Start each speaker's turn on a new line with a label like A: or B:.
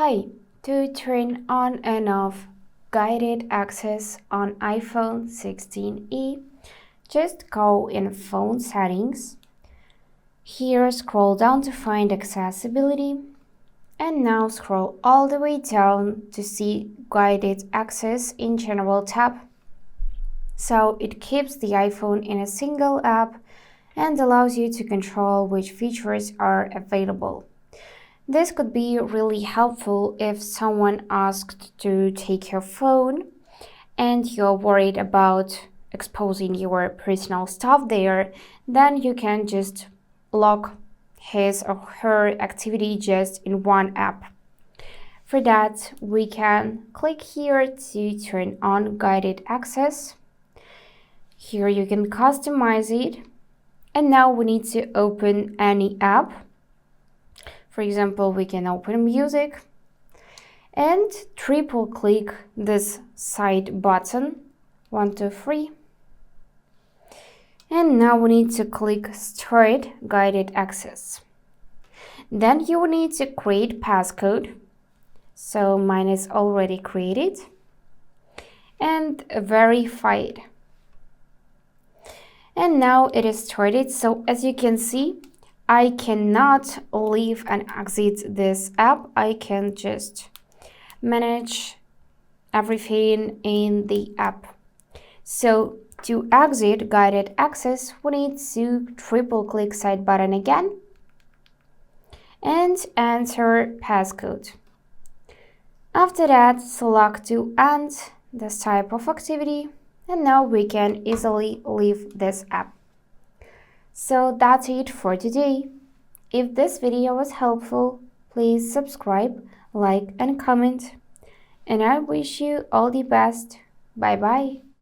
A: Hi, to turn on and off guided access on iPhone 16e, just go in Phone Settings. Here scroll down to find Accessibility, and now scroll all the way down to see Guided Access in General tab. So it keeps the iPhone in a single app and allows you to control which features are available. This could be really helpful if someone asked to take your phone and you're worried about exposing your personal stuff there, then you can just lock his or her activity just in one app. For that, we can click here to turn on guided access. Here you can customize it. And now we need to open any app. For example, we can open music and triple click this side button, 1, 2, 3. And now we need to click Start Guided Access. Then you will need to create passcode. So mine is already created and verified. And now it is started. So as you can see, I cannot leave and exit this app. I can just manage everything in the app. So to exit guided access, we need to triple click side button again and enter passcode. After that, select to end this type of activity, and now we can easily leave this app. So that's it for today. If this video was helpful, please subscribe, like and comment. And I wish you all the best. Bye bye.